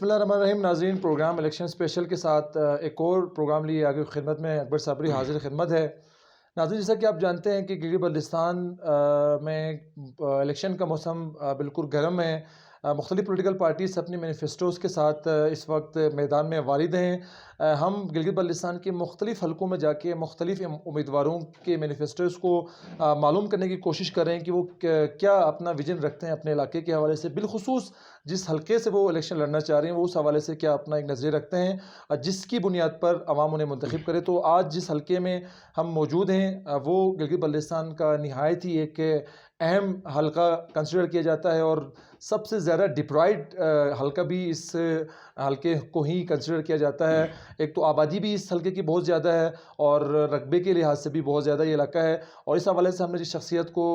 بسم اللہ الرحمن الرحیم. ناظرین، پروگرام الیکشن اسپیشل کے ساتھ ایک اور پروگرام لیے آگے خدمت میں اکبر صابری حاضر خدمت ہے. ناظرین، جیسا کہ آپ جانتے ہیں کہ گلگت بلتستان میں الیکشن کا موسم بالکل گرم ہے. مختلف پولیٹیکل پارٹیز اپنی مینیفیسٹوز کے ساتھ اس وقت میدان میں وارد ہیں. ہم گلگت بلتستان کے مختلف حلقوں میں جا کے مختلف امیدواروں کے مینیفیسٹوز کو معلوم کرنے کی کوشش کر رہے ہیں کہ وہ کیا اپنا ویژن رکھتے ہیں اپنے علاقے کے حوالے سے، بالخصوص جس حلقے سے وہ الیکشن لڑنا چاہ رہے ہیں وہ اس حوالے سے کیا اپنا ایک نظریہ رکھتے ہیں جس کی بنیاد پر عوام انہیں منتخب کرے. تو آج جس حلقے میں ہم موجود ہیں وہ گلگت بلتستان کا نہایت ہی ایک اہم حلقہ کنسیڈر کیا جاتا ہے، اور سب سے زیادہ ڈپرائڈ حلقہ بھی اس حلقے کو ہی کنسیڈر کیا جاتا ہے. ایک تو آبادی بھی اس حلقے کی بہت زیادہ ہے اور رقبے کے لحاظ سے بھی بہت زیادہ یہ علاقہ ہے. اور اس حوالے سے ہم نے جس شخصیت کو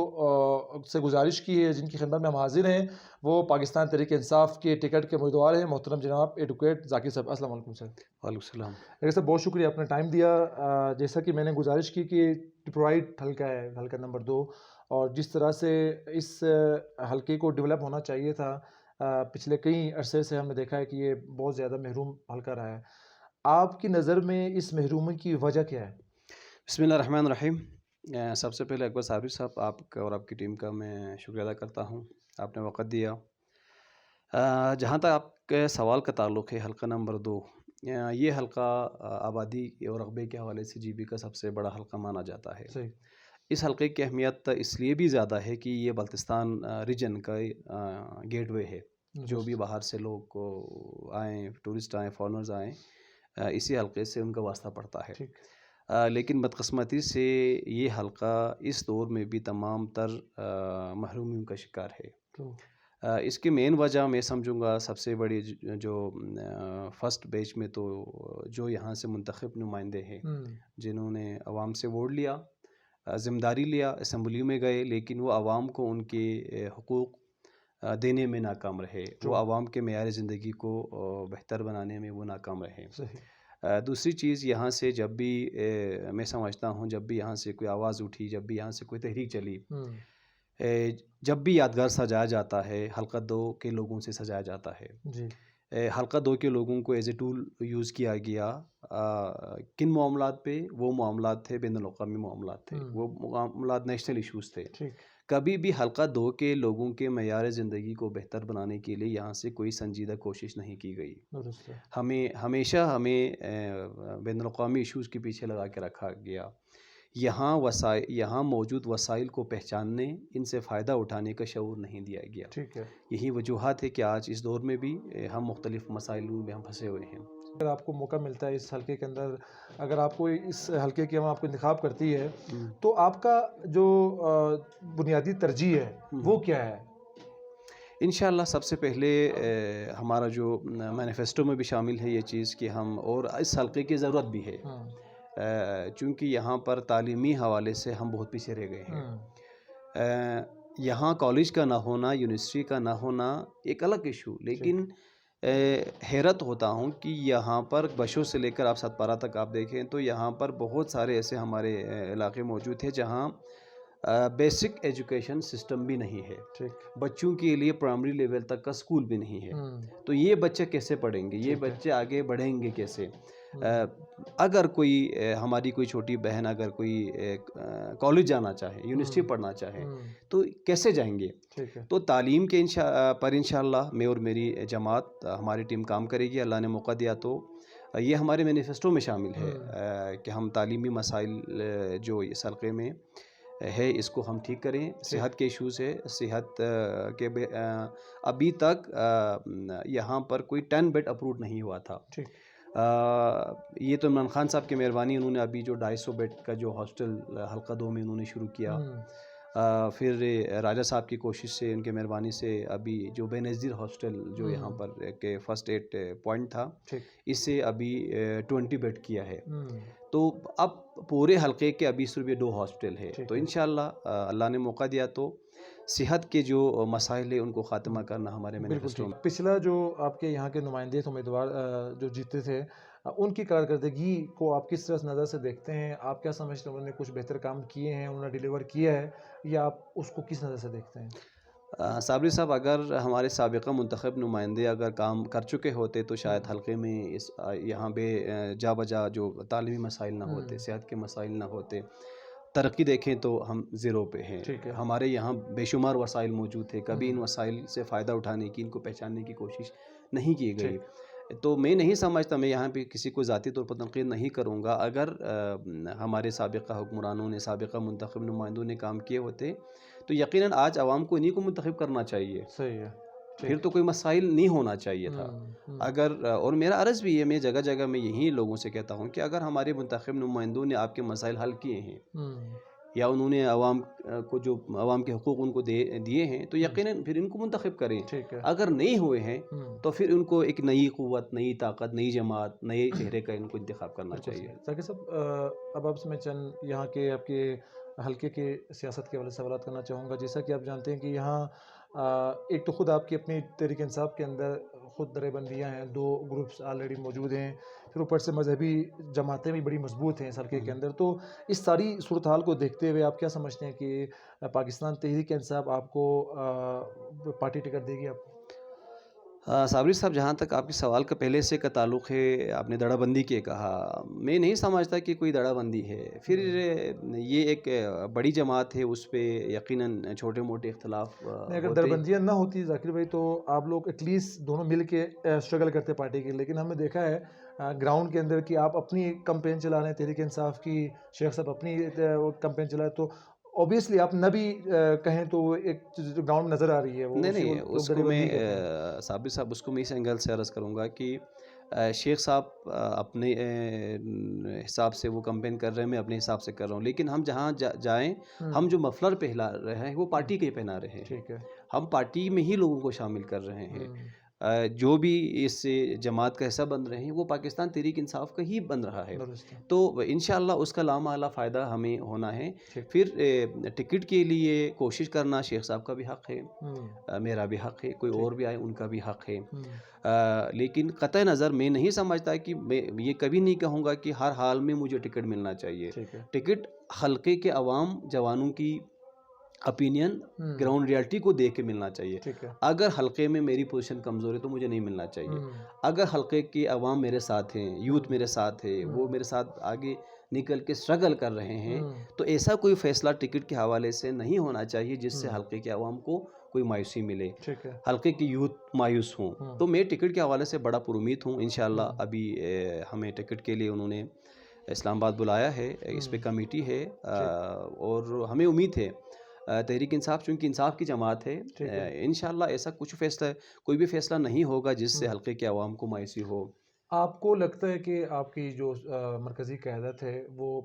سے گزارش کی ہے، جن کی خدمت میں ہم حاضر ہیں، وہ پاکستان تحریک انصاف کے ٹکٹ کے امیدوار ہیں محترم جناب ایڈوکیٹ ذاکر صاحب. السلام علیکم سر. وعلیکم السلام. ڈاکٹر صاحب، بہت شکریہ، آپ نے ٹائم دیا. جیسا کہ میں نے گزارش کی کہ ڈپرائڈ حلقہ ہے، حلقہ نمبر 2، اور جس طرح سے اس حلقے کو ڈیولپ ہونا چاہیے تھا پچھلے کئی عرصے سے ہم نے دیکھا ہے کہ یہ بہت زیادہ محروم حلقہ رہا ہے. آپ کی نظر میں اس محرومی کی وجہ کیا ہے؟ بسم اللہ الرحمن الرحیم. سب سے پہلے اکبر صابری صاحب، آپ کا اور آپ کی ٹیم کا میں شکریہ ادا کرتا ہوں، آپ نے وقت دیا. جہاں تک آپ کے سوال کا تعلق ہے، حلقہ نمبر 2، یہ حلقہ آبادی اور رقبے کے حوالے سے جی بی کا سب سے بڑا حلقہ مانا جاتا ہے. صحیح. اس حلقے کی اہمیت اس لیے بھی زیادہ ہے کہ یہ بلتستان ریجن کا گیٹ وے ہے. جو بھی باہر سے لوگ آئیں، ٹورسٹ آئیں، فارنرز آئیں، اسی حلقے سے ان کا واسطہ پڑتا ہے. لیکن بدقسمتی سے یہ حلقہ اس دور میں بھی تمام تر محرومیوں کا شکار ہے. اس کی مین وجہ میں سمجھوں گا سب سے بڑی جو فرسٹ بیچ میں تو جو یہاں سے منتخب نمائندے ہیں جنہوں نے عوام سے ووٹ لیا، ذمہ داری لیا، اسمبلی میں گئے، لیکن وہ عوام کو ان کے حقوق دینے میں ناکام رہے، وہ عوام کے معیار زندگی کو بہتر بنانے میں وہ ناکام رہے. دوسری چیز، یہاں سے جب بھی میں سمجھتا ہوں جب بھی یہاں سے کوئی آواز اٹھی، جب بھی یہاں سے کوئی تحریک چلی، جب بھی یادگار سجایا جاتا ہے حلقہ 2 کے لوگوں سے سجایا جاتا ہے. حلقہ 2 کے لوگوں کو ایز اے ٹول یوز کیا گیا. کن معاملات پہ؟ وہ معاملات تھے بین الاقوامی معاملات تھے، وہ معاملات نیشنل ایشوز تھے. کبھی بھی حلقہ 2 کے لوگوں کے معیار زندگی کو بہتر بنانے کے لیے یہاں سے کوئی سنجیدہ کوشش نہیں کی گئی. ہمیشہ ہمیں بین الاقوامی ایشوز کے پیچھے لگا کے رکھا گیا. یہاں موجود وسائل کو پہچاننے، ان سے فائدہ اٹھانے کا شعور نہیں دیا گیا. یہی وجوہات ہے کہ آج اس دور میں بھی ہم مختلف مسائلوں میں ہم پھنسے ہوئے ہیں. اگر آپ کو موقع ملتا ہے اس حلقے کے اندر، اگر آپ کو اس حلقے کی آپ کو انتخاب کرتی ہے، تو آپ کا جو بنیادی ترجیح ہے وہ کیا ہے؟ انشاءاللہ سب سے پہلے ہمارا جو مینیفیسٹو میں بھی شامل ہے یہ چیز کہ ہم، اور اس حلقے کی ضرورت بھی ہے چونکہ یہاں پر تعلیمی حوالے سے ہم بہت پیچھے رہ گئے ہیں. یہاں کالج کا نہ ہونا، یونیورسٹی کا نہ ہونا ایک الگ ایشو، لیکن حیرت ہوتا ہوں کہ یہاں پر بشوں سے لے کر آپ ستپارہ تک آپ دیکھیں تو یہاں پر بہت سارے ایسے ہمارے علاقے موجود ہیں جہاں بیسک ایجوکیشن سسٹم بھی نہیں ہے. بچوں کے لیے پرائمری لیول تک کا سکول بھی نہیں ہے. تو یہ بچے کیسے پڑھیں گے؟ یہ بچے آگے بڑھیں گے کیسے؟ اگر کوئی ہماری کوئی چھوٹی بہن اگر کوئی کالج جانا چاہے، یونیورسٹی پڑھنا چاہے تو کیسے جائیں گے؟ تو تعلیم کے پر انشاءاللہ میں اور میری جماعت، ہماری ٹیم کام کرے گی. اللہ نے موقع دیا تو یہ ہمارے مینیفیسٹو میں شامل ہے کہ ہم تعلیمی مسائل جو اس حلقے میں ہے اس کو ہم ٹھیک کریں. صحت کے ایشوز ہے، صحت کے ابھی تک یہاں پر کوئی 10 بیڈ اپروو نہیں ہوا تھا. یہ تو عمران خان صاحب کی مہربانی، انہوں نے ابھی جو 250 بیڈ کا جو ہاسٹل حلقہ 2 میں انہوں نے شروع کیا. پھر راجہ صاحب کی کوشش سے، ان کے مہربانی سے ابھی جو بے نظیر ہاسٹل جو یہاں پر ایک فرسٹ ایڈ پوائنٹ تھا، اس سے ابھی 20 بیڈ کیا ہے. تو اب پورے حلقے کے ابھی صرف 2 ہاسٹل ہے. تو انشاءاللہ اللہ نے موقع دیا تو صحت کے جو مسائل ہیں ان کو خاتمہ کرنا ہمارے مینیفیسٹو میں. پچھلا جو آپ کے یہاں کے نمائندے امیدوار جو جیتے تھے، ان کی کارکردگی کو آپ کس طرح نظر سے دیکھتے ہیں؟ آپ کیا سمجھتے ہیں انہوں نے کچھ بہتر کام کیے ہیں، انہوں نے ڈیلیور کیا ہے، یا آپ اس کو کس نظر سے دیکھتے ہیں؟ صابری صاحب اگر ہمارے سابقہ منتخب نمائندے اگر کام کر چکے ہوتے تو شاید حلقے میں یہاں پہ جا بجا جو تعلیمی مسائل نہ ہوتے، صحت کے مسائل نہ ہوتے، ترقی دیکھیں تو ہم زیرو پہ ہیں. ہمارے یہاں بے شمار وسائل موجود تھے، کبھی ان وسائل سے فائدہ اٹھانے کی، ان کو پہچاننے کی کوشش نہیں کی گئی. تو میں نہیں سمجھتا، میں یہاں پہ کسی کو ذاتی طور پر تنقید نہیں کروں گا، اگر ہمارے سابقہ حکمرانوں نے، سابقہ منتخب نمائندوں نے کام کیے ہوتے تو یقیناً آج عوام کو انہیں کو منتخب کرنا چاہیے. صحیح ہے. پھر تو کوئی مسائل نہیں ہونا چاہیے تھا. اگر اور میرا عرض بھی ہے، میں جگہ جگہ میں یہی لوگوں سے کہتا ہوں کہ اگر ہمارے منتخب نمائندوں نے آپ کے مسائل حل کیے ہیں یا انہوں نے عوام کو جو عوام کے حقوق ان کو دیے ہیں تو یقیناً پھر ان کو منتخب کریں. اگر نہیں ہوئے ہیں تو پھر ان کو ایک نئی قوت، نئی طاقت، نئی جماعت، نئے چہرے کا ان کو انتخاب کرنا چاہیے. ذاکر صاحب، اب آپ سے میں چند یہاں کے آپ کے حلقے کے سیاست کے حوالے سے سوالات کرنا چاہوں گا. جیسا کہ آپ جانتے ہیں کہ یہاں ایک تو خود آپ کی اپنی تحریک انصاف کے اندر خود درے بندیاں ہیں، 2 گروپس آلریڈی موجود ہیں، پھر اوپر سے مذہبی جماعتیں بھی بڑی مضبوط ہیں اس حلقے کے اندر. تو اس ساری صورتحال کو دیکھتے ہوئے آپ کیا سمجھتے ہیں کہ پاکستان تحریک انصاف آپ کو پارٹی ٹکٹ دے گی؟ آپ صابری صاحب، جہاں تک آپ کے سوال کا پہلے سے کا تعلق ہے، آپ نے دڑا بندی کے کہا، میں نہیں سمجھتا کہ کوئی دڑا بندی ہے. پھر یہ ایک بڑی جماعت ہے، اس پہ یقیناً چھوٹے موٹے اختلاف اگر دربندیاں نہ ہوتی ذاکر بھائی تو آپ لوگ ایٹ لیسٹ دونوں مل کے اسٹرگل کرتے پارٹی کے. لیکن ہم نے دیکھا ہے گراؤنڈ کے اندر کہ آپ اپنی کمپین چلا رہے ہیں، تحریک انصاف کی شیخ صاحب اپنی کمپین چلا رہے، تو اوبیسلی آپ نہ بھی کہیں تو وہ ایک گراؤنڈ نظر آ رہی ہے. وہ نہیں، اس کو میں صابری صاحب اس کو میں اس اینگل سے عرض کروں گا کہ شیخ صاحب اپنے حساب سے وہ کمپین کر رہے ہیں، میں اپنے حساب سے کر رہا ہوں. لیکن ہم جہاں جائیں، ہم جو مفلر پہنا رہے ہیں وہ پارٹی کے پہنا رہے ہیں. ہم پارٹی میں ہی لوگوں کو شامل کر رہے ہیں. جو بھی اس جماعت کا حصہ بن رہے ہیں وہ پاکستان تحریک انصاف کا ہی بن رہا ہے. تو انشاءاللہ اس کا لامحالہ فائدہ ہمیں ہونا ہے. پھر ٹکٹ کے لیے کوشش کرنا شیخ صاحب کا بھی حق ہے، میرا بھی حق ہے، کوئی اور بھی آئے ان کا بھی حق ہے. لیکن قطع نظر میں نہیں سمجھتا کہ میں یہ کبھی نہیں کہوں گا کہ ہر حال میں مجھے ٹکٹ ملنا چاہیے. ٹکٹ حلقے کے عوام جوانوں کی اپینین، گراؤنڈ ریالٹی کو دیکھ کے ملنا چاہیے. اگر حلقے میں میری پوزیشن کمزور ہے تو مجھے نہیں ملنا چاہیے. اگر حلقے کے عوام میرے ساتھ ہیں، یوتھ میرے ساتھ ہے، وہ میرے ساتھ آگے نکل کے اسٹرگل کر رہے ہیں، تو ایسا کوئی فیصلہ ٹکٹ کے حوالے سے نہیں ہونا چاہیے جس سے حلقے کے عوام کو کوئی مایوسی ملے، حلقے کی یوتھ مایوس ہوں. تو میں ٹکٹ کے حوالے سے بڑا پر امید ہوں. انشاءاللہ ابھی ہمیں ٹکٹ کے لیے انہوں نے اسلام آباد بلایا ہے، اس پہ کمیٹی ہے، اور ہمیں امید ہے تحریک انصاف چونکہ انصاف کی جماعت ہے، انشاءاللہ ایسا کچھ فیصلہ، کوئی بھی فیصلہ نہیں ہوگا جس سے حلقے کے عوام کو مایوسی ہو. آپ کو لگتا ہے کہ آپ کی جو مرکزی قیادت ہے وہ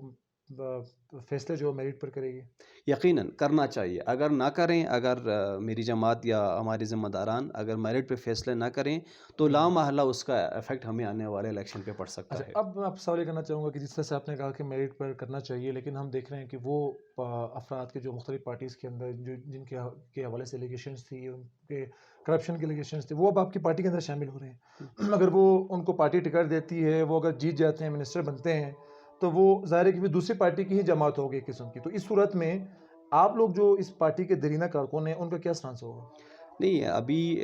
فیصلے جو میرٹ پر کرے گی؟ یقیناً کرنا چاہیے. اگر نہ کریں، اگر میری جماعت یا ہمارے ذمہ داران اگر میرٹ پہ فیصلے نہ کریں تو لامحالہ اس کا ایفیکٹ ہمیں آنے والے الیکشن پہ پڑ سکتا ہے. اب میں آپ سوال یہ کرنا چاہوں گا کہ جس طرح سے آپ نے کہا کہ میرٹ پر کرنا چاہیے، لیکن ہم دیکھ رہے ہیں کہ وہ افراد کے جو مختلف پارٹیز کے اندر جن کے حوالے سے ایلیگیشنز تھی، ان کے کرپشن کے ایلیگیشنز تھے، وہ اب آپ کی پارٹی کے اندر شامل ہو رہے ہیں. اگر وہ ان کو پارٹی ٹکٹ دیتی ہے، وہ اگر جیت جاتے ہیں، منسٹر بنتے ہیں، تو وہ ظاہر ہے کہ دوسری پارٹی کی ہی جماعت ہوگی ایک قسم کی. تو اس صورت میں آپ لوگ جو اس پارٹی کے دیرینہ کارکن ہیں ان کا کیا سٹانس ہوگا؟ نہیں، ابھی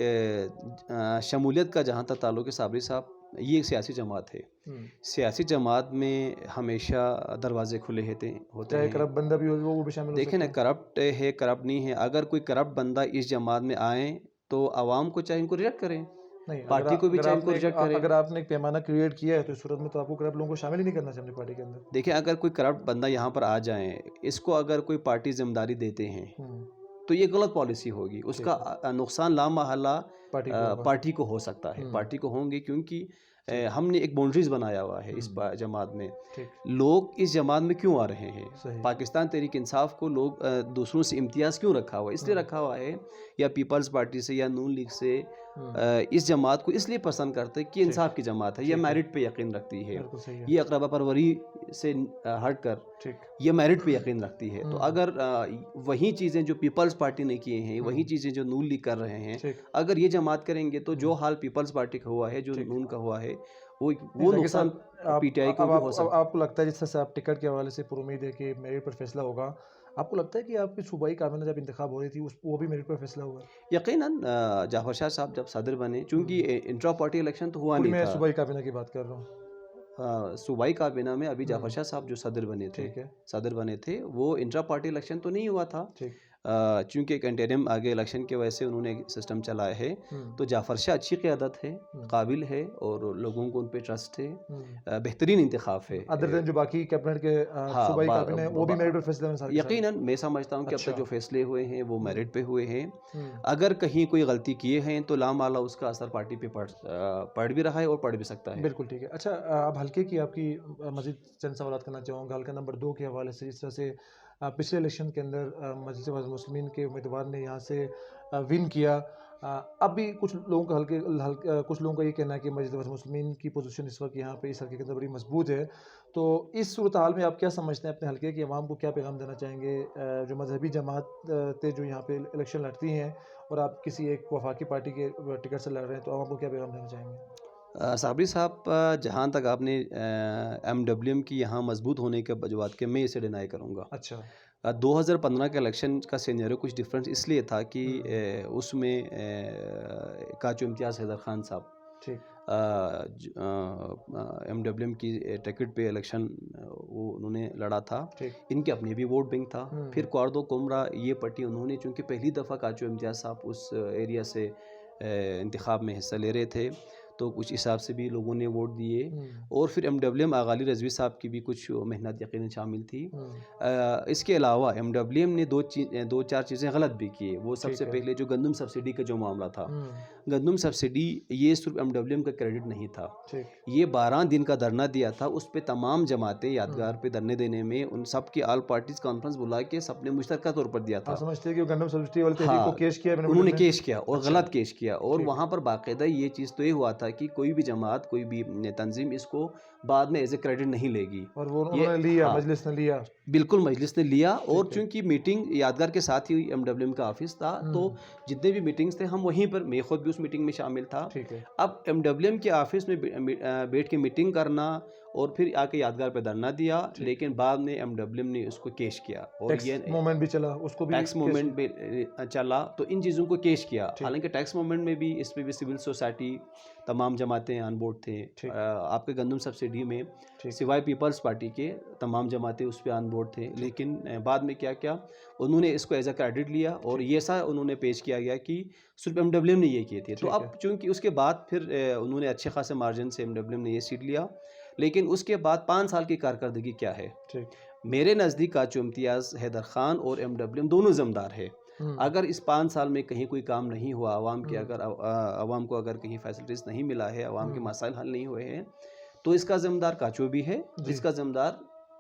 شمولیت کا جہاں تک تعلق ہے صابری صاحب، یہ ایک سیاسی جماعت ہے. سیاسی جماعت میں ہمیشہ دروازے کھلے ہوتے ہیں. کرپٹ بندہ بھی ہو وہ بھی شامل ہو سکتا ہے. دیکھیں نا، کرپٹ ہے، کرپٹ نہیں ہے، اگر کوئی کرپٹ بندہ اس جماعت میں آئیں تو عوام کو چاہے ان کو ریجیکٹ کریں، پارٹی کو بھی چاہے ان کو ریجیکٹ کریں. اگر آپ نے ایک پیمانہ کریٹ کیا ہے تو اس صورت میں تو آپ کو کرپٹ لوگوں کو شامل ہی نہیں کرنا چاہیے پارٹی کے اندر. دیکھیں، اگر کوئی کرپٹ بندہ یہاں پر آ جائیں، اس کو اگر کوئی پارٹی ذمہ داری دیتے ہیں تو یہ غلط پالیسی ہوگی. اس کا نقصان لامحالہ پارٹی کو ہو سکتا ہے، پارٹی کو ہوں گے، کیونکہ ہم نے ایک باؤنڈریز بنایا ہوا ہے اس جماعت میں. لوگ اس جماعت میں کیوں آ رہے ہیں؟ پاکستان تحریک انصاف کو لوگ دوسروں سے امتیاز کیوں رکھا ہوا ہے؟ اس لیے رکھا ہوا ہے، یا پیپلز پارٹی سے یا نون لیگ سے اس جماعت کو اس لیے پسند کرتے کہ انصاف کی جماعت ہے، یہ میرٹ پہ یقین رکھتی ہے، یہ اقربا پروری سے ہٹ کر یہ میرٹ پہ یقین رکھتی ہے. تو اگر وہی چیزیں جو پیپلز پارٹی نے کیے ہیں، وہی چیزیں جو نون لیگ کر رہے ہیں، اگر یہ جماعت کریں گے تو جو حال پیپلز پارٹی کا ہوا ہے، جو نون کا ہوا ہے، وہ نقصان پی ٹی آئی کو بھی ہو سکتا ہے. آپ کو لگتا ہے جس طرح سے آپ ٹکٹ کے حوالے سے پر امید ہے کہ میرٹ پر فیصلہ ہوگا، آپ کو لگتا ہے کہ آپ کی صوبائی کابینہ جب انتخاب ہو رہی تھی وہ بھی میرٹ پر فیصلہ ہوا ہے؟ یقیناً جعفر شاہ صاحب جب صدر بنے، چونکہ انٹرا پارٹی الیکشن تو ہوا پوری نہیں میں تھا، صوبائی کابینہ کی بات کر رہا ہوں. صوبائی کابینہ میں ابھی جعفر شاہ صاحب جو ٹھیک ہے. صدر بنے تھے وہ انٹرا پارٹی الیکشن تو نہیں ہوا تھا، ٹھیک. چونکہ ایک انٹرم آگے الیکشن کی وجہ سے انہوں نے سسٹم چلایا ہے. تو جعفر شاہ اچھی قیادت ہے، قابل ہے، اور لوگوں کو ان پہ ٹرسٹ ہے، بہترین انتخاب ہے. ادر دین جو باقی کیبنٹ کے صوبائی کابینہ وہ بھی میرٹ پر فیصلہ میں سارے. یقیناً میں سمجھتا ہوں کہ اب تک جو فیصلے ہوئے ہیں وہ میرٹ پہ ہوئے ہیں. اگر کہیں کوئی غلطی کیے ہیں تو لامالا اس کا اثر پارٹی پہ پڑ بھی رہا ہے اور پڑ بھی سکتا ہے. بالکل ٹھیک ہے. اچھا اب حلقے کی آپ کی مزید چند سوالات کرنا چاہوں گا. حلقہ نمبر 2 کے حوالے سے، جس طرح سے پچھلے الیکشن کے اندر مجلس مسلمین کے امیدوار نے یہاں سے ون کیا، اب بھی کچھ لوگوں کا کچھ لوگوں کا یہ کہنا ہے کہ مجلس مسلمین کی پوزیشن اس وقت یہاں پہ اس حلقے کے اندر بڑی مضبوط ہے. تو اس صورتحال میں آپ کیا سمجھتے ہیں، اپنے حلقے کی عوام کو کیا پیغام دینا چاہیں گے؟ جو مذہبی جماعتیں جو یہاں پہ الیکشن لڑتی ہیں اور آپ کسی ایک وفاقی پارٹی کے ٹکٹ سے لڑ رہے ہیں، تو عوام کو کیا پیغام دینا چاہیں گے؟ صابری صاحب، جہاں تک آپ نے ایم ڈبلیو ایم کی یہاں مضبوط ہونے کے وجوہات کے، میں اسے ڈینائی کروں گا. اچھا. 2015 کے الیکشن کا سینیریو کچھ ڈفرینس اس لیے تھا کہ اس میں کاچو امتیاز حیدر خان صاحب ایم ڈبلیو ایم کی ٹکٹ پہ الیکشن وہ انہوں نے لڑا تھا. ان کے اپنے بھی ووٹ بینک تھا. پھر کوردو کمرا یہ پٹی انہوں نے، چونکہ پہلی دفعہ کاچو امتیاز صاحب اس ایریا سے انتخاب میں حصہ لے رہے تھے، تو کچھ حساب سے بھی لوگوں نے ووٹ دیے. اور پھر ایم ڈبلیو ایم آغالی رضوی صاحب کی بھی کچھ محنت یقیناً شامل تھی. اس کے علاوہ ایم ڈبلیو ایم نے دو چار چیزیں غلط بھی کی. وہ سب سے پہلے جو گندم سبسڈی کا جو معاملہ تھا، گندم سبسڈی یہ صرف ایم ڈبلیو ایم کا کریڈٹ نہیں تھا، یہ 12 دن کا دھرنا دیا تھا. اس پہ تمام جماعتیں یادگار پہ دھرنے دینے میں ان سب کی آل پارٹیز کانفرنس بلا کے سب نے مشترکہ طور پر دیا تھا. سمجھتے ہیں کہ گندم سبسڈی والے تحریک کو کیش کیا انہوں نے، کیش کیا اور غلط کیش کیا. اور وہاں پر باقاعدہ یہ چیز طے ہوا تھا کہ کوئی بھی جماعت، کوئی بھی تنظیم اس کو بعد میں ایز اے کریڈٹ نہیں لے گی. اور وہ انہوں نے لیا، مجلس نے لیا. بالکل مجلس نے لیا. اور چونکہ میٹنگ یادگار کے ساتھ ہی ایم ڈبلیو ایم کا آفس تھا، تو جتنے بھی میٹنگز تھے ہم وہیں پر، میں خود بھی اس میٹنگ میں شامل تھا. اب ایم ڈبلیو ایم کے آفس میں بیٹھ کے میٹنگ کرنا اور پھر آ کے یادگار پہ دھرنا دیا، لیکن بعد میں ایم ڈبلیو ایم نے اس کو کیش کیا. اور یہ موومنٹ بھی چلا، اس کو بھی ٹیکس موومنٹ بھی چلا، تو ان چیزوں کو کیش کیا. حالانکہ ٹیکس موومنٹ میں بھی، اس پہ بھی سول سوسائٹی تمام جماعتیں آن بورڈ تھے. آپ کے گندم سبسڈی میں سوائے پیپلز پارٹی کے تمام جماعتیں اس پہ آن بورڈ تھے. لیکن بعد میں کیا کیا، انہوں نے اس کو ایز اے کریڈٹ لیا اور یہ سا انہوں نے پیش کیا گیا کہ صرف ایم ڈبلیو ایم نے یہ کیے تھے. تو اب چونکہ اس کے بعد پھر انہوں نے اچھے خاصے مارجن سے ایم ڈبلیو ایم نے یہ سیٹ لیا. لیکن اس کے بعد 5 سال کی کارکردگی کیا ہے؟ میرے نزدیک کاچو امتیاز حیدر خان اور ایم ڈبلیو ایم دونوں ذمہ دار ہے. اگر اس 5 سال میں کہیں کوئی کام نہیں ہوا، عوام کے اگر عوام کو اگر کہیں فیسلٹیز نہیں ملا ہے، عوام کے مسائل حل نہیں ہوئے ہیں، تو اس کا ذمہ دار کاچو بھی ہے، اس کا ذمہ دار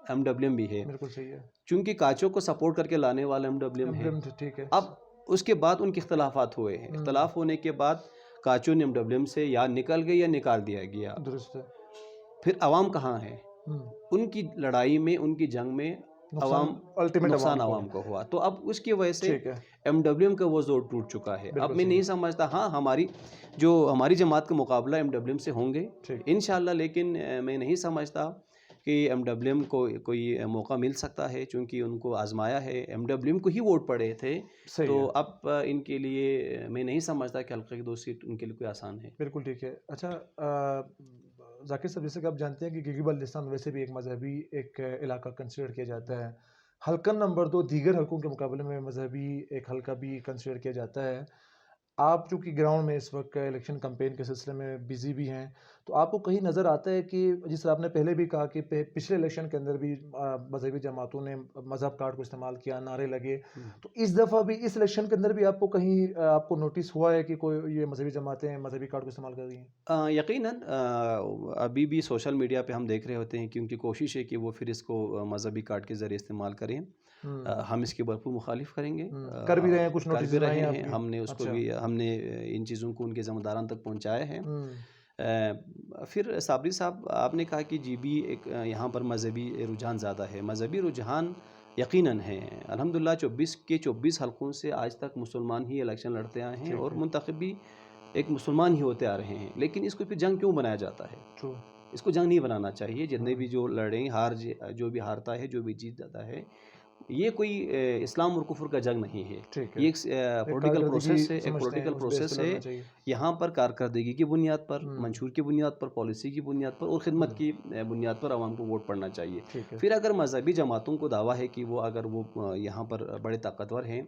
ایم ڈبلیو ایم بھی ہے. بالکل صحیح ہے. چونکہ کاچو کو سپورٹ کر کے لانے والا ایم ڈبلیو ایم ہے. اب اس کے بعد ان کے اختلافات ہوئے ہیں. اختلاف ہونے کے بعد کاچو نے ایم ڈبلیو ایم سے یا نکل گئے یا نکال دیا گیا. درست ہے. پھر عوام کہاں ہے؟ ان کی لڑائی میں، ان کی جنگ میں نقصان عوام کو ہوا. تو اب اس کی وجہ سے ایم ڈبلیو ایم کا وہ زور ٹوٹ چکا ہے. اب میں نہیں سمجھتا، ہاں ہماری جماعت کا مقابلہ ایم ڈبلیو ایم سے ہوں گے انشاءاللہ، لیکن میں نہیں سمجھتا کہ ایم ڈبلیو ایم کو کوئی موقع مل سکتا ہے، چونکہ ان کو آزمایا ہے، ایم ڈبلیو ایم کو ہی ووٹ پڑے تھے. تو اب ان کے لیے میں نہیں سمجھتا کہ حلقے کی 2 سیٹ ان کے لیے کوئی آسان ہے. بالکل ٹھیک ہے. اچھا ذاکر صاحب، جیسے کہ آپ جانتے ہیں کہ گلگت بلتستان ویسے بھی ایک مذہبی ایک علاقہ کنسیڈر کیا جاتا ہے. حلقہ نمبر 2 دیگر حلقوں کے مقابلے میں مذہبی ایک حلقہ بھی کنسیڈر کیا جاتا ہے. آپ چونکہ گراؤنڈ میں اس وقت الیکشن کمپین کے سلسلے میں بزی بھی ہیں، تو آپ کو کہیں نظر آتا ہے کہ جس طرح آپ نے پہلے بھی کہا کہ پچھلے الیکشن کے اندر بھی مذہبی جماعتوں نے مذہب کارڈ کو استعمال کیا، نعرے لگے، تو اس دفعہ بھی اس الیکشن کے اندر بھی آپ کو کہیں آپ کو نوٹس ہوا ہے کہ کوئی یہ مذہبی جماعتیں مذہبی کارڈ کو استعمال کر رہی ہیں؟ یقیناً ابھی بھی سوشل میڈیا پہ ہم دیکھ رہے ہوتے ہیں کہ ان کی کوشش ہے کہ وہ پھر اس کو مذہبی کارڈ کے ذریعے استعمال کریں. ہم اس کی بھرپور مخالف کریں گے، کر بھی رہے ہیں، کچھ کر بھی رہے ہیں. ہم نے اس کو بھی، ہم نے ان چیزوں کو ان کے ذمہ داران تک پہنچایا ہے. پھر صابری صاحب، آپ نے کہا کہ جی بی ایک یہاں پر مذہبی رجحان زیادہ ہے. مذہبی رجحان یقیناً ہے. الحمدللہ 24 حلقوں سے آج تک مسلمان ہی الیکشن لڑتے آئے ہیں اور منتخب بھی ایک مسلمان ہی ہوتے آ رہے ہیں. لیکن اس کو پھر جنگ کیوں بنایا جاتا ہے؟ اس کو جنگ نہیں بنانا چاہیے. جتنے بھی جو لڑیں، جو بھی ہارتا ہے، جو بھی جیت جاتا ہے، یہ کوئی اسلام اور کفر کا جنگ نہیں ہے، ٹھیک یہ ایک پولیٹیکل پروسیس ہے، ایک سمجھتے ہیں پولیٹیکل اس بیس پہ پروسیس ہے. لڑنا چاہیے. یہاں پر کارکردگی کی بنیاد پر، منشور کی بنیاد پر، پالیسی کی بنیاد پر اور خدمت کی بنیاد پر عوام کو ووٹ پڑنا چاہیے. ٹھیک ہے. پھر اگر مذہبی جماعتوں کو دعویٰ ہے کہ وہ اگر وہ یہاں پر بڑے طاقتور ہیں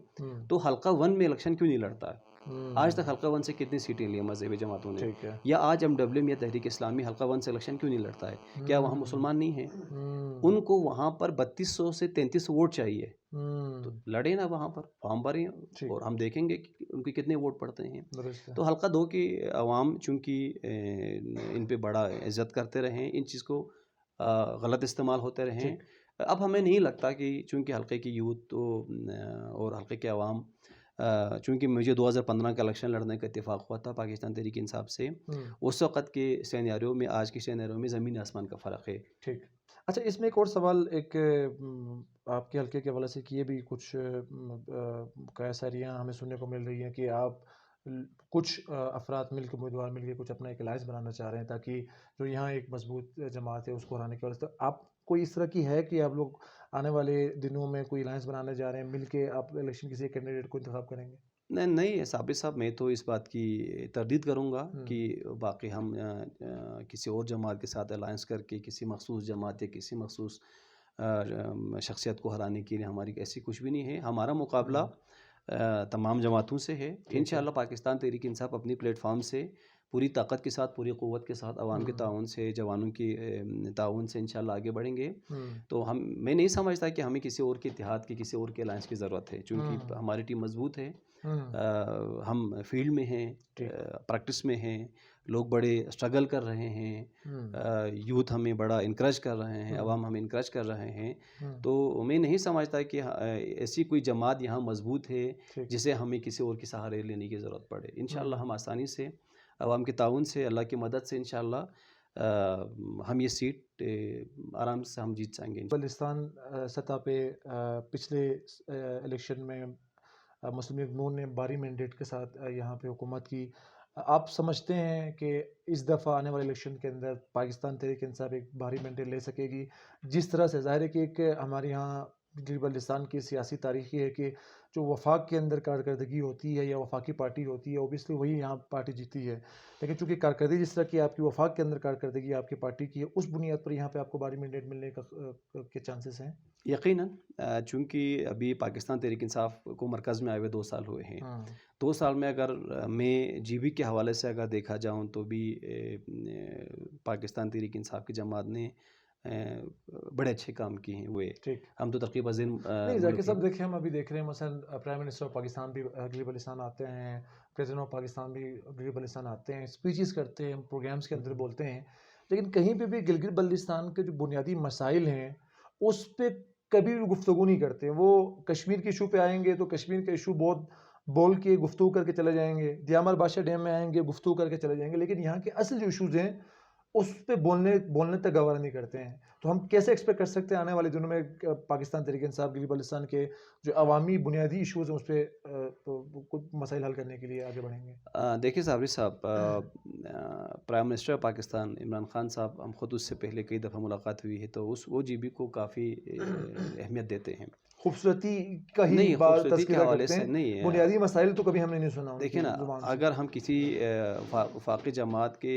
تو حلقہ 1 میں الیکشن کیوں نہیں لڑتا ہے؟ آج تک حلقہ 1 سے کتنی سیٹیں لی ہیں مذہبی جماعتوں نے؟ ٹھیک ہے. یا آج MWM یا تحریک اسلامی حلقہ 1 سے الیکشن کیوں نہیں لڑتا ہے؟ کیا وہاں مسلمان نہیں ہیں؟ ان کو وہاں پر 3200 سے 3300 ووٹ چاہیے، تو لڑے نا وہاں پر، فارم بھریں اور ہم دیکھیں گے کہ ان کے کتنے ووٹ پڑتے ہیں. تو حلقہ 2 کی عوام چونکہ ان پہ بڑا عزت کرتے رہیں، ان چیز کو غلط استعمال ہوتے رہیں. اب ہمیں نہیں لگتا کہ چونکہ حلقے کی یوتھ اور حلقے کے عوام، چونکہ مجھے 2015 کا الیکشن لڑنے کا اتفاق ہوا تھا پاکستان تحریک انصاف سے، اس وقت کے سینیریو میں آج کے سینیریو میں زمین آسمان کا فرق ہے. ٹھیک. اچھا، اس میں ایک اور سوال ایک آپ کے حلقے کے حوالے سے کہ یہ بھی کچھ ساریاں ہمیں سننے کو مل رہی ہیں کہ آپ کچھ افراد مل کے، امیدوار مل کے کچھ اپنا ایک الائنس بنانا چاہ رہے ہیں تاکہ جو یہاں ایک مضبوط جماعت ہے اس کو ہرانے کے واسطے. آپ کوئی اس طرح کی ہے کہ آپ لوگ آنے والے دنوں میں کوئی الائنس بنانے جا رہے ہیں، مل کے آپ الیکشن کسی کینڈیڈیٹ کو انتخاب کریں گے؟ نہیں ثابر صاحب، میں تو اس بات کی تردید کروں گا کہ باقی ہم کسی اور جماعت کے ساتھ الائنس کر کے کسی مخصوص جماعت یا کسی مخصوص شخصیت کو ہرانے کے لیے ہماری ایسی کچھ بھی نہیں ہے. ہمارا مقابلہ تمام جماعتوں سے ہے. انشاءاللہ پاکستان تحریک انصاف اپنی پلیٹ فارم سے پوری طاقت کے ساتھ، پوری قوت کے ساتھ، عوام کے تعاون سے، جوانوں کی تعاون سے انشاءاللہ آگے بڑھیں گے. تو میں نہیں سمجھتا کہ ہمیں کسی اور کے اتحاد کی، کسی اور کے الائنس کی ضرورت ہے، چونکہ ہماری ٹیم مضبوط ہے. ہم فیلڈ میں ہیں، پریکٹس میں ہیں، لوگ بڑے اسٹرگل کر رہے ہیں، یوتھ ہمیں بڑا انکریج کر رہے ہیں، عوام ہمیں انکریج کر رہے ہیں. تو میں نہیں سمجھتا کہ ایسی کوئی جماعت یہاں مضبوط ہے جسے ہمیں کسی اور کے سہارے لینے کی ضرورت پڑے. انشاءاللہ ہم آسانی سے، عوام کے تعاون سے، اللہ کی مدد سے انشاءاللہ ہم یہ سیٹ آرام سے ہم جیت جائیں گے. بلوچستان سطح پہ پچھلے الیکشن میں مسلم لیگ نون نے بھاری مینڈیٹ کے ساتھ یہاں پہ حکومت کی. آپ سمجھتے ہیں کہ اس دفعہ آنے والے الیکشن کے اندر پاکستان تحریک انصاف ایک بھاری مینڈیٹ لے سکے گی؟ جس طرح سے ظاہر ہے کہ ایک ہمارے یہاں گلگت بلتستان کی سیاسی تاریخ یہ ہے کہ جو وفاق کے اندر کارکردگی ہوتی ہے یا وفاقی پارٹی ہوتی ہے، اوبیسلی وہی یہاں پارٹی جیتی ہے. لیکن چونکہ کارکردگی جس طرح کی آپ کی وفاق کے اندر کارکردگی آپ کی پارٹی کی ہے، اس بنیاد پر یہاں پہ آپ کو بھاری مینڈیٹ ملنے کے چانسز ہیں. یقیناً، چونکہ ابھی پاکستان تحریک انصاف کو مرکز میں آئے ہوئے 2 سال ہوئے ہیں. 2 سال میں اگر میں GB کے حوالے سے اگر دیکھا جاؤں تو بھی پاکستان تحریک انصاف کی جماعت نے بڑے اچھے کام کیے ہیں. وہ ہم تو تقریباً نہیں ذاکر صاحب دیکھیں، ہم ابھی دیکھ رہے ہیں مثلا پرائم منسٹر آف پاکستان بھی گلگت بلتستان آتے ہیں، پریزیڈنٹ آف پاکستان بھی گلگت بلتستان آتے ہیں، اسپیچز کرتے ہیں، پروگرامز کے اندر بولتے ہیں. لیکن کہیں پہ بھی گلگت بلتستان کے جو بنیادی مسائل ہیں اس پہ کبھی بھی گفتگو نہیں کرتے. وہ کشمیر کے ایشو پہ آئیں گے تو کشمیر کا ایشو بہت بول کے گفتگو کر کے چلے جائیں گے، دیامر بادشاہ ڈیم میں آئیں گے گفتگو کر کے چلے جائیں گے، لیکن یہاں کے اصل جو ایشوز ہیں اس پہ بولنے تک گوارا نہیں کرتے ہیں. تو ہم کیسے ایکسپیکٹ کر سکتے ہیں آنے والے دنوں میں پاکستان تحریک انصاف گلگت بلتستان کے جو عوامی بنیادی ایشوز ہیں اس پہ کچھ مسائل حل کرنے کے لیے آگے بڑھیں گے؟ دیکھیے صابری صاحب، پرائم منسٹر پاکستان عمران خان صاحب، ہم خود اس سے پہلے کئی دفعہ ملاقات ہوئی ہے، تو وہ GB کو کافی اہمیت دیتے ہیں. خوبصورتی کا ہی نہیں، بات خوبصورتی کے تذکرہ حوالے کرتے سے ہیں، نہیں ہے. بنیادی مسائل تو کبھی ہم نے نہیں سنا. دیکھیں نا، اگر ہم کسی وفاقی جماعت کے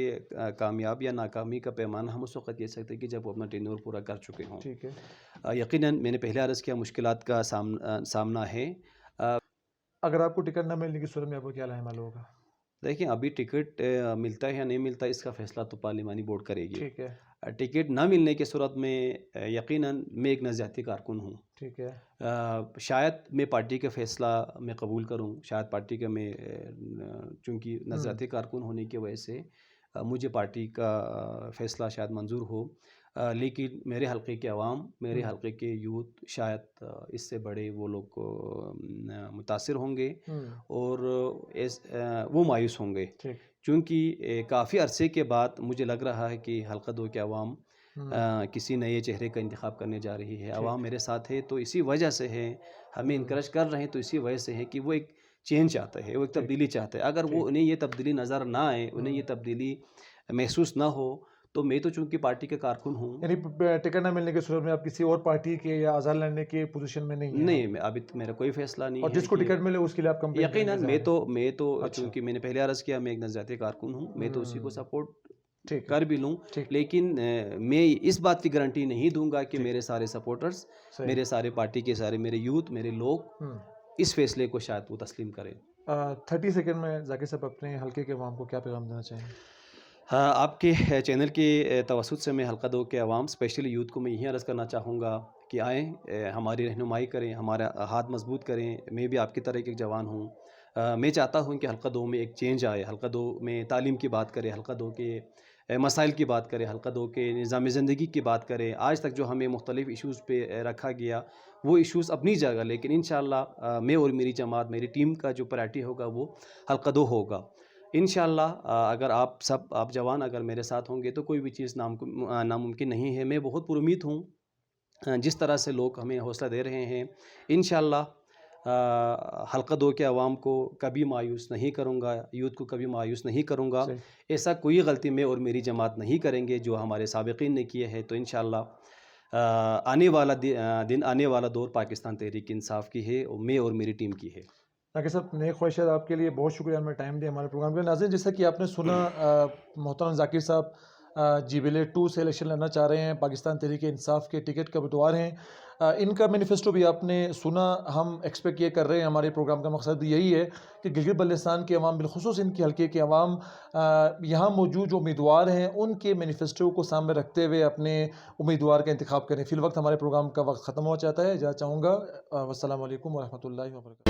کامیاب یا ناکامی کا پیمانہ ہم اس وقت کہہ سکتے ہیں کہ جب وہ اپنا ٹینور پورا کر چکے ہوں. ٹھیک ہے. یقیناً میں نے پہلے عرض کیا مشکلات کا سامنا ہے. اگر آپ کو ٹکٹ نہ ملنے کی صورت میں آپ کو کیا لاحمل ہوگا؟ دیکھیں، ابھی ٹکٹ ملتا ہے یا نہیں ملتا اس کا فیصلہ تو پارلیمانی بورڈ کرے گی. ٹھیک ہے. ٹکٹ نہ ملنے کی صورت میں یقیناً میں ایک نظریاتی کارکن ہوں. ٹھیک ہے. شاید میں پارٹی کا فیصلہ میں قبول کروں، شاید پارٹی کا میں چونکہ نظریاتی کارکن ہونے کی وجہ سے مجھے پارٹی کا فیصلہ شاید منظور ہو، لیکن میرے حلقے کے عوام، میرے حلقے کے یوتھ شاید اس سے بڑے وہ لوگ متاثر ہوں گے اور وہ مایوس ہوں گے، چونکہ کافی عرصے کے بعد مجھے لگ رہا ہے کہ حلقہ 2 کے عوام کسی نئے چہرے کا انتخاب کرنے جا رہی ہے. عوام میرے ساتھ ہے تو اسی وجہ سے ہے، ہمیں انکریج کر رہے ہیں تو اسی وجہ سے ہے کہ وہ ایک چینج چاہتا ہے، وہ ایک تبدیلی چاہتا ہے. اگر وہ انہیں یہ تبدیلی نظر نہ آئے، انہیں یہ تبدیلی محسوس نہ ہو، تو میں تو چونکہ پارٹی کا کارکن ہوں. یعنی ٹکٹ نہ ملنے کی صورت میں آپ کسی اور پارٹی کے یا آزاد لڑنے کی پوزیشن میں نہیں ہیں؟ نہیں، ابھی میرا کوئی فیصلہ نہیں ہے. اور جس کو ٹکٹ ملے اس کے لیے آپ کمپین یقیناً میں تو چونکہ میں نے پہلے عرض کیا میں ایک نظریاتی کارکن ہوں، میں تو اسی کو سپورٹ کر بھی لوں، لیکن میں اس بات کی گارنٹی نہیں دوں گا کہ میرے سارے سپورٹرز، میرے سارے پارٹی کے سارے میرے یوتھ، میرے لوگ اس فیصلے کو شاید وہ تسلیم کریں. 30 سیکنڈ میں ذاکر صاحب اپنے حلقے کے عوام کو کیا پیغام دینا چاہیں؟ آپ کے چینل کے توسط سے میں حلقہ 2 کے عوام اسپیشلی یوتھ کو میں یہی عرض کرنا چاہوں گا کہ آئیں، ہماری رہنمائی کریں، ہمارا ہاتھ مضبوط کریں. میں بھی آپ کی طرح ایک جوان ہوں. میں چاہتا ہوں کہ حلقہ 2 میں ایک چینج آئے، حلقہ 2 میں تعلیم کی بات کریں، حلقہ 2 کے مسائل کی بات کریں، حلقہ 2 کے نظام زندگی کی بات کریں. آج تک جو ہمیں مختلف ایشوز پہ رکھا گیا وہ ایشوز اپنی جگہ، لیکن انشاءاللہ میں اور میری جماعت، میری ٹیم کا جو پرائرٹی ہوگا وہ حلقہ 2 ہوگا. انشاءاللہ اگر آپ جوان اگر میرے ساتھ ہوں گے تو کوئی بھی چیز ناممکن نہیں ہے. میں بہت پر امید ہوں جس طرح سے لوگ ہمیں حوصلہ دے رہے ہیں. انشاءاللہ حلقہ 2 کے عوام کو کبھی مایوس نہیں کروں گا، یوتھ کو کبھی مایوس نہیں کروں گا. ایسا کوئی غلطی میں اور میری جماعت نہیں کریں گے جو ہمارے سابقین نے کیے ہیں. تو انشاءاللہ آنے والا دن، آنے والا دور پاکستان تحریک انصاف کی ہے اور میں اور میری ٹیم کی ہے. ذاکر صاحب نیک خواہشات آپ کے لیے، بہت شکریہ ہمیں ٹائم دیا ہمارے پروگرام کے. ناظرین جیسا کہ آپ نے سنا، محترم ذاکر صاحب جیبیلے 2 سے الیکشن لڑنا چاہ رہے ہیں، پاکستان تحریک انصاف کے ٹکٹ کا امیدوار ہیں. ان کا مینیفیسٹو بھی آپ نے سنا. ہم ایکسپیکٹ یہ کر رہے ہیں، ہمارے پروگرام کا مقصد بھی یہی ہے کہ گلگت بلتستان کے عوام، بالخصوص ان کے حلقے کے عوام، یہاں موجود جو امیدوار ہیں ان کے مینیفیسٹو کو سامنے رکھتے ہوئے اپنے امیدوار کا انتخاب کریں. فی الوقت ہمارے پروگرام کا وقت ختم ہو جاتا ہے. اجازت چاہوں گا. والسلام علیکم ورحمۃ اللہ وبرکاتہ.